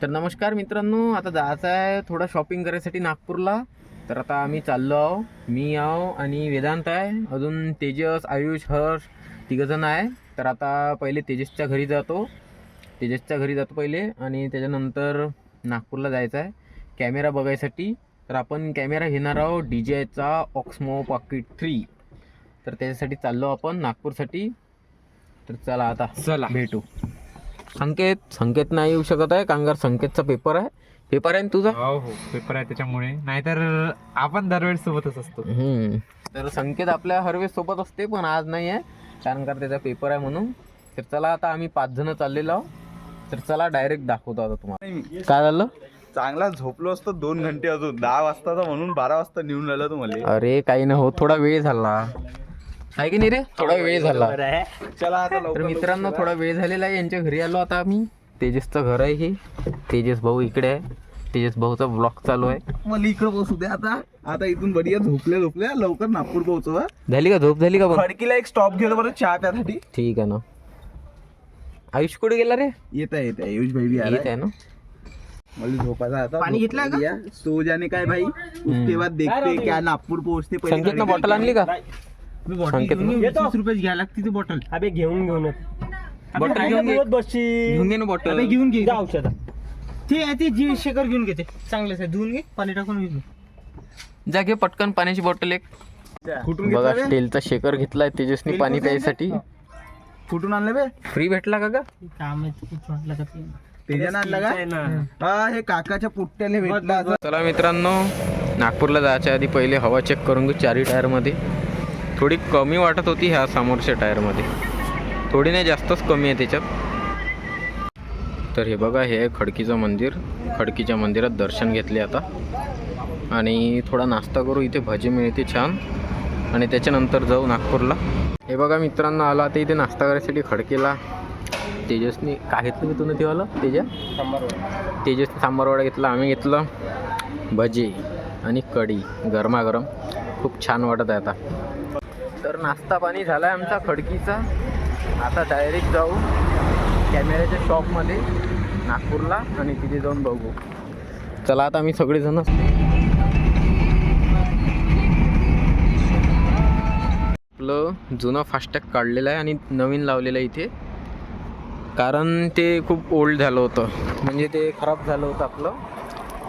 तर नमस्कार मित्रांनो, आता जायचं आहे थोडं शॉपिंग करायसाठी नागपूरला. तर आता आम्ही चाललो आहो. मी आहो आणि वेदांत आहे, अजून तेजस, आयुष, हर्ष तिघंजण आहे. तर आता पहिले तेजसच्या घरी जातो पहिले आणि त्याच्यानंतर नागपूरला जायचं आहे कॅमेरा बघायसाठी. तर आपण कॅमेरा घेणार आहोत DJIचा ऑक्समो पॉकेट 3. तर त्याच्यासाठी चाललो आपण नागपूरसाठी. तर चला आता भेटू. संकेत नाही येऊ शकत आहे, कारण संकेतचा पेपर आहे ना तुझा. हो पेपर आहे त्याच्यामुळे, नाहीतर आपण दरवेळेस सोबतच असतो. तर संकेत आपल्या हरवेळेस सोबत असते, पण आज नाही आहे कारण का त्याचा पेपर आहे म्हणून. तर चला आता आम्ही 5 जण चाललेलो आहोत. तर चला डायरेक्ट दाखवतो आता तुम्हाला काय झालं. चांगला झोपलो असतो 2 घंटे, अजून 10 वाजताचा म्हणून 12 वाजता निघून राहिलो तुम्हाला. अरे काही नाही होत, थोडा वेळ झाला आहे की नाही रे, थोडा वेळ झाला. चला आता तर मित्रांनो थोडा वेळ झालेला आहे, यांच्या घरी आलो आता आम्ही. तेजसचं घर आहे हे, तेजस भाऊ इकडे आहे. तेजस भाऊचा ब्लॉग चालू आहे. मला इकडे पोहोचू द्या आता इथून बढिया झोपल्या लवकर नागपूर पोहोचू. झाली का झोप, झाली का बघ. खडकीला एक स्टॉप घेतो बरं चहा प्यासाठी. ठीक आहे ना. आयुष कुठे गेला रे. येत आहे आयुष भाई भी येत आहे ना. मला झोपायचा आता. पाणी घेतलं का? सो जाने काय भाई, उसके बाद देखते क्या नागपूर पोहोचते. संकेतनं बॉटल आणली का. संकेत 20 रुपये घ्यायला लागते ती बॉटल. अबे घेऊन बॉटल घेऊन घे ना बॉटल. घेऊन घे औषध. ती जी शेकर घेऊन घेते, चांगलंच आहे. धुवून घे, पाणी टाकून घे. जा घे पटकन पाण्याची बॉटल एक. कुठून बघा घेतलं स्टीलचा शेकर घेतलाय तेजसनी पाणी प्यायसाठी. कुठून आणलं बे. फ्री भेटला का काम आहे वाटलं का ते. तेजानं आणलं का. हा हे काकाच्या पुट्ट्याने भेटला. चला मित्रांनो, नागपूरला जायच्या आधी पहिले हवा चेक करून घेऊ. 4 टायरमध्ये थोडी कमी वाटत होती, ह्या समोरच्या टायरमध्ये थोडी नाही जास्तच कमी आहे त्याच्यात. तर हे बघा, हे आहे खडकीचं मंदिर. खडकीच्या मंदिरात दर्शन घेतले आता आणि थोडा नाश्ता करू. इथे भजी मिळते छान आणि त्याच्यानंतर जाऊ नागपूरला. हे बघा मित्रांनो, आलो आता इथे नाश्ता करायसाठी खडकीला. तेजसनी काय घेतलं मी तुला तेव्हा तेजसने सांबारवडा घेतला, आम्ही घेतलं भजी आणि कढी गरमागरम. खूप छान वाटत आहे आता. तर नाश्ता पाणी झाला आहे आमचा खडकीचा. आता डायरेक्ट जाऊ कॅमेऱ्याच्या शॉपमध्ये नागपूरला आणि तिथे जाऊन बघू. चला आता आम्ही सगळेजण आपलं जुनं फास्टॅग काढलेलं आहे आणि नवीन लावलेलं आहे इथे, कारण ते खूप ओल्ड झालं होतं, म्हणजे ते खराब झालं होतं आपलं.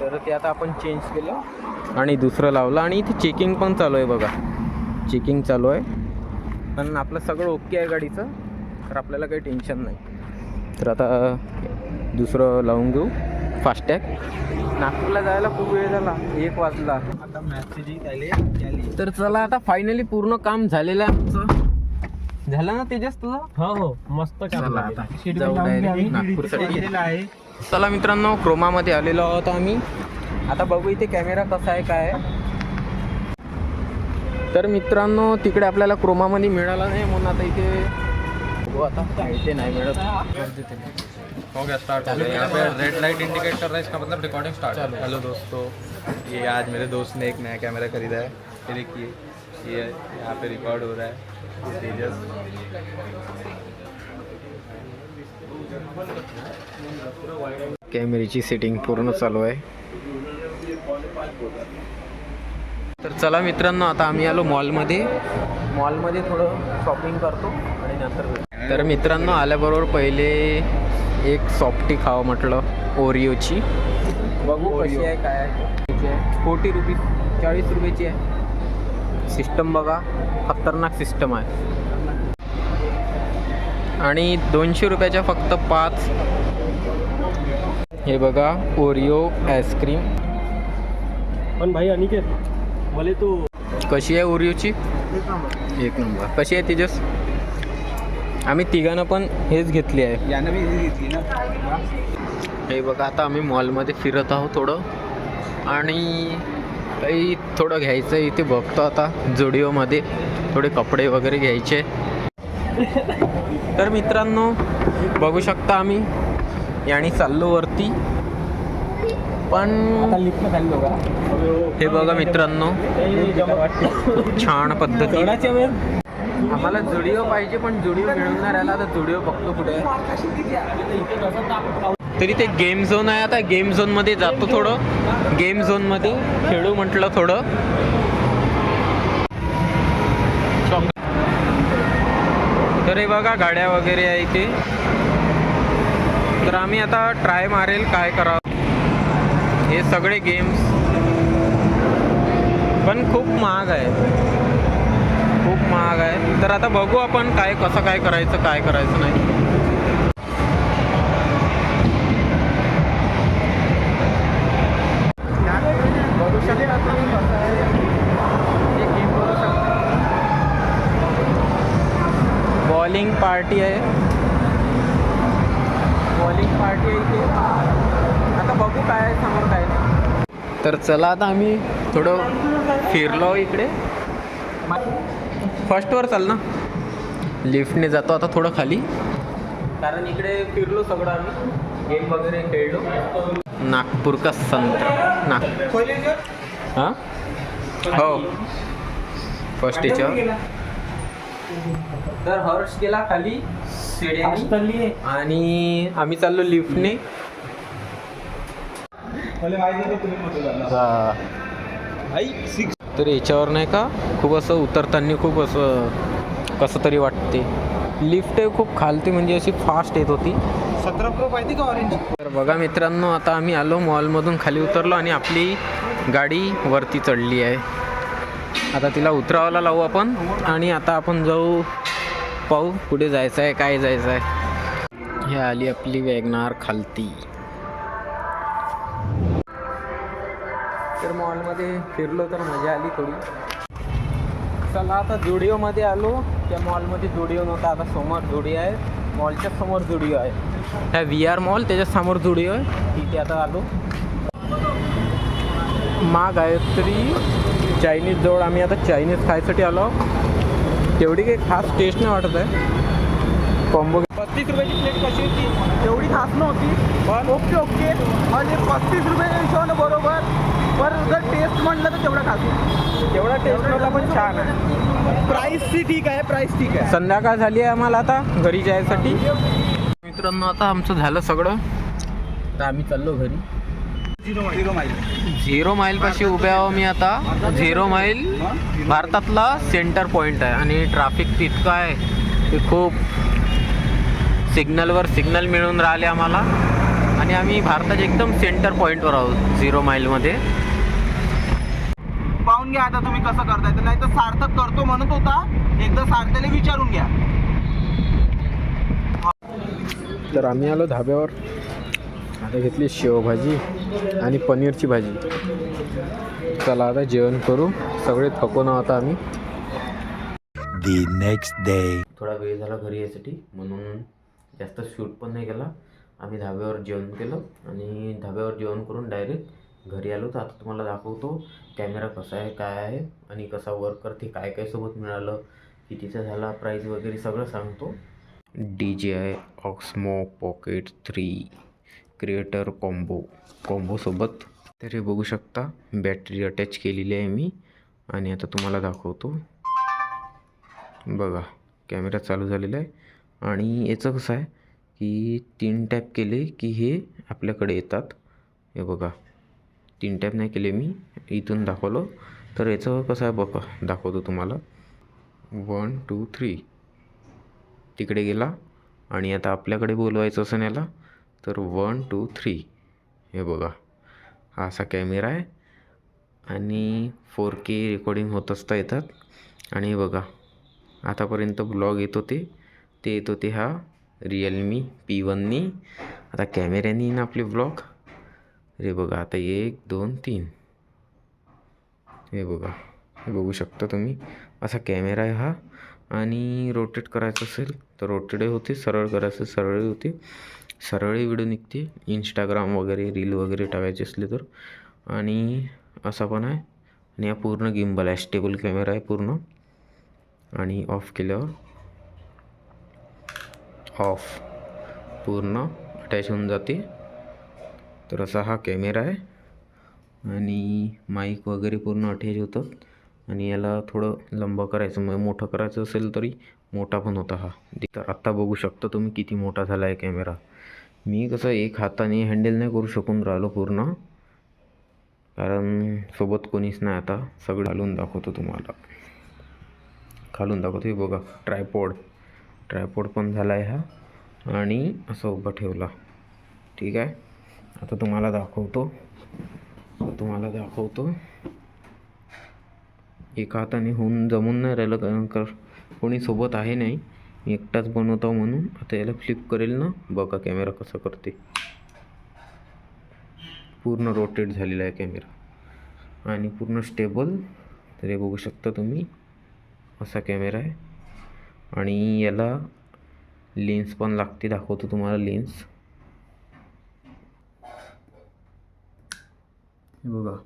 तर ते आता आपण चेंज केलं आणि दुसरं लावलं. आणि इथे चेकिंग पण चालू आहे बघा, चेकिंग चालू आहे. पण आपलं सगळं ओके आहे गाडीचं, तर आपल्याला काही टेन्शन नाही. तर आता दुसरं लावून घेऊ फास्टॅग. नागपूरला जायला खूप वेळ झाला, 1 वाजला आता. तर चला आता फायनली पूर्ण काम झालेलं आहे आमचं. झालं ना तेजस तुझं. हो मस्त चला आता जाऊ डायरेक्ट नागपूरसाठी. चला मित्रांनो, क्रोमामध्ये आलेलो आहोत आम्ही. आता बघू इथे कॅमेरा कसा आहे काय आहे. तर मित्रांनो तिकडे आपल्याला क्रोमामध्ये मिळाला नाही, म्हणून आता इथे बघू. आता इथे नाही मिळत. हो गया स्टार्ट। यहाँ पे रेड लाइट इंडिकेटर है, इसका मतलब रिकॉर्डिंग स्टार्ट है। हेलो दोस्तों, ये आज मेरे दोस्त ने एक नया कैमरा खरीदा है। ये देखिए, ये यहाँ पे रिकॉर्ड हो रहा है। तेजस कॅमेऱ्याची सेटिंग पूर्ण चालू आहे. तर चला मित्रांनो, आता आम्ही आलो मॉलमध्ये थोडं शॉपिंग करतो आणि नंतर. तर मित्रांनो आल्याबरोबर पहिले एक सॉफ्टी खावं म्हटलं, ओरिओची. बघू कशी आहे काय आहे. 40 रुपीज, 40 रुपयाची आहे. सिस्टम बघा, खतरनाक सिस्टम आहे. आणि 200 रुपयाच्या फक्त 5. हे बघा ओरिओ आईस्क्रीम. पण भाई अनिकेत बोले तू कशी आहे ओरिओची. 1 नंबर. कशी आहे तेजस. आम्ही तिघांना पण हेच घेतली आहे. यानं मी घेतली ना. हे बघा, आता आम्ही मॉलमध्ये फिरत आहोत थोडं आणि काही थोडं घ्यायचं इथे बघतो. आता जुडिओमध्ये थोडे कपडे वगैरे घ्यायचे. तर मित्रांनो बघू शकता आम्ही याने चाललो वरती. पण हे बघा मित्रांनो, छान पद्धती. आम्हाला जुडिओ पाहिजे, पण जुडिओ मिळणार याला. तर जुडिओ बघतो कुठे. तरी ते गेम झोन आहे. आता गेम झोनमध्ये जातो, थोडं गेम झोनमध्ये खेळू म्हटलं थोडं. तर हे बघा गाड्या वगैरे आहे इथे. तर आम्ही आता ट्राय मारेल काय करावं. हे सगळे गेम्स पण खूप महाग आहे, खूप महाग आहे. तर आता बघू आपण काय कसं काय करायचं, काय करायचं नाही. बघू शकता तुम्ही कसं आहे हे गेम करू शकता. बॉलिंग पार्टी आहे, बॉलिंग पार्टी आहे इथे. आता बघू काय आहे समोर काय नाही. तर चला आता आम्ही थोडं फिरलो इकडे. फर्स्टवर चाल ना, लिफ्टने जातो आता थोडं खाली, कारण इकडे फिरलो सगळं आम्ही, गेम वगैरे खेळलो. नागपूर का संत्र हां हो फर्स्ट याच्यावर. तर हर्ष गेला खाली शिड्याने आणि आम्ही चाललो लिफ्टने. तर याच्यावर नाही का खूप असं उतरताना खूप असं कसं तरी वाटते. लिफ्ट खूप खालती म्हणजे अशी फास्ट येत होती. 17 प्रो पाहिजे का ऑरेंज? तर बघा मित्रांनो, आता आम्ही आलो मॉलमधून खाली उतरलो आणि आपली गाडी वरती चढली आहे. आता तिला उतरावायला लावू आपण आणि आता आपण जाऊ, पाहू कुठे जायचं आहे, काय जायचं आहे. हे आली आपली वॅगनार खालती. तर मॉलमध्ये फिरलो तर मजा आली थोडी. चला आता जुडिओमध्ये आलो. त्या मॉलमध्ये जुडिओ नव्हता, आता समोर जुडिओ आहे. मॉलच्या समोर जुडिओ आहे. ह्या VR मॉल त्याच्या समोर जुडिओ आहे. तिथे आता आलो. मा गायत्री चायनीज जवळ आम्ही आता चायनीज खायसाठी आलो. तेवढी काही खास टेस्ट नाही वाटत आहे. कॉम्बो 35 रुपयाची प्लेट कशी होती? तेवढी खास नव्हती पण ओके म्हणजे 35 रुपयाच्या हिशोबानं बरोबर. पण जर टेस्ट म्हटलं तर तेवढा खास नाही. तेवढा टेस्ट नव्हता पण छान आहे. प्राईसची ठीक आहे, प्राईस ठीक आहे. संध्याकाळ झाली आहे आम्हाला आता घरी जायसाठी. मित्रांनो आता आमचं झालं सगळं, तर आम्ही चाललो घरी. 0 माईलपाशी उभे आहो मी आता. 0 माईल भारतातला सेंटर पॉईंट आहे आणि ट्रॅफिक तितकं आहे की खूप. सिग्नलवर सिग्नल मिळून राहिले आम्हाला आणि आम्ही भारताच्या एकदम सेंटर पॉईंटवर आहोत 0 माईलमध्ये. पाहून घ्या आता तुम्ही कसं करताय. तर नाही तर सार्थक करतो म्हणत होता, एकदा सार्थकला विचारून घ्या. तर आम्ही आलो धाब्यावर. आता घेतली शेवभाजी आणि पनीरची भाजी. चला आता जेवण करू. सगळे थकून आहोत आम्ही. The next day. थोडा वेळ झाला घरी यायसाठी म्हणून जास्त शूट पण नाही केला. आम्ही धाब्यावर जेवण केलं आणि धाब्यावर जेवण करून डायरेक्ट घरी आलो. तर आता तुम्हाला दाखवतो कॅमेरा कसा आहे, काय आहे आणि कसा वर्क करते, काय काय सोबत मिळालं, कितीचा झाला, प्राईस वगैरे सगळं सांगतो. DJI Osmo Pocket 3 क्रिएटर कॉम्बोसोबत. तर हे बघू शकता बॅटरी अटॅच केलेली आहे मी आणि आता तुम्हाला दाखवतो. बघा कॅमेरा चालू झालेला आहे आणि याचं कसं आहे की 3 टॅप केले की हे आपल्याकडे येतात. हे बघा 3 टॅप नाही केले मी, इथून दाखवलं. तर याचं कसं आहे बघा दाखवतो तुम्हाला. 1 2 3 तिकडे गेला आणि आता आपल्याकडे बोलवायचं असं याला तर 1 2 3. हे बघा हा असा कॅमेरा आहे आणि 4K रेकॉर्डिंग होत असता येतात. आणि हे बघा आतापर्यंत ब्लॉग येत होते ते येत होते हा Realme P1नी. आता कॅमेऱ्यानी ना आपले ब्लॉग. हे बघा आता 1 2 3. हे बघा, हे बघू शकता तुम्ही. असा कॅमेरा आहे हा. आणि रोटेट करायचं असेल तर रोटेटही होते, सरळ करायचं सरळही होते, सरळही व्हिडिओ निघते. इंस्टाग्राम वगैरे रील वगैरे टाकायचे असले तर. आणि असा पण आहे. आणि हा पूर्ण गिम्बल आहे, स्टेबल कॅमेरा आहे पूर्ण. आणि ऑफ केल्यावर ऑफ पूर्ण अटॅच होऊन जाते. तर असा हा कॅमेरा आहे आणि माईक वगैरे पूर्ण अटॅच होतं. आणि याला थोडं लंबं करायचं, मग मोठं करायचं असेल तरी मोठा पण होता हा. तर आत्ता बघू शकता तुम्ही किती मोठा झाला आहे कॅमेरा. मी कसं एक हाताने हँडल नाही करू शकून राहिलो पूर्ण, कारण सोबत कोणीच नाही. आता सगळं खालून दाखवतो तुम्हाला, खालून दाखवतो. हे बघा ट्रायपॉड पण झाला आहे हा, आणि असं उभं ठेवला. ठीक आहे, आता तुम्हाला दाखवतो. एका हाताने होऊन जमून नाही राहिलं, कारण कोणी सोबत आहे नाही, मी एकटाच बनवतो म्हणून. आता याला फ्लिप करेल ना, बघा कॅमेरा कसं करते. पूर्ण रोटेट झालेला आहे कॅमेरा आणि पूर्ण स्टेबल. तर हे बघू शकता तुम्ही, असा कॅमेरा आहे. आणि याला लेन्स पण लागते, दाखवतो तुम्हाला लेन्स. हे बघा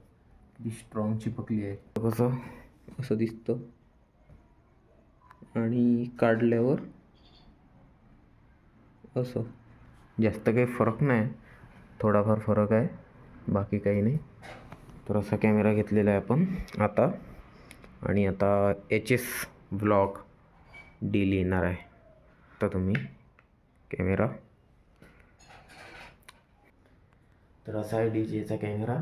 किती स्ट्रॉंग चिपकली आहे, असं दिसतं. आणि काढल्यावर असं, जास्त काही फरक नाही, थोडाफार फरक आहे, बाकी काही नाही. तर असा कॅमेरा घेतलेला आहे आपण आता. आणि आता HS व्लॉग डेली येणार आहे. तर तुम्ही कॅमेरा, तर असा आहे DJचा कॅमेरा,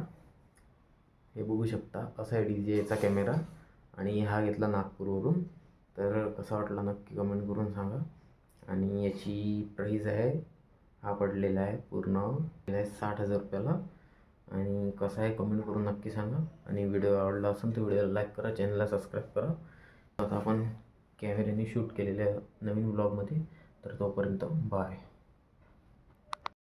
हे बघू शकता. असा आहे DJचा कॅमेरा. आणि हा घेतला नागपूरवरून. तर कसा वाटला नक्की कमेंट करून सांगा. आणि याची प्राईज आहे, हा पडलेला आहे पूर्ण 60,000 रुपयाला. आणि कसा आहे कमेंट करून नक्की सांगा. आणि व्हिडिओ आवडला असेल तर व्हिडिओला लाईक करा, चॅनलला सबस्क्राईब करा. आता आपण कॅमेऱ्याने शूट केलेल्या नवीन व्लॉगमध्ये. तर तोपर्यंत बाय.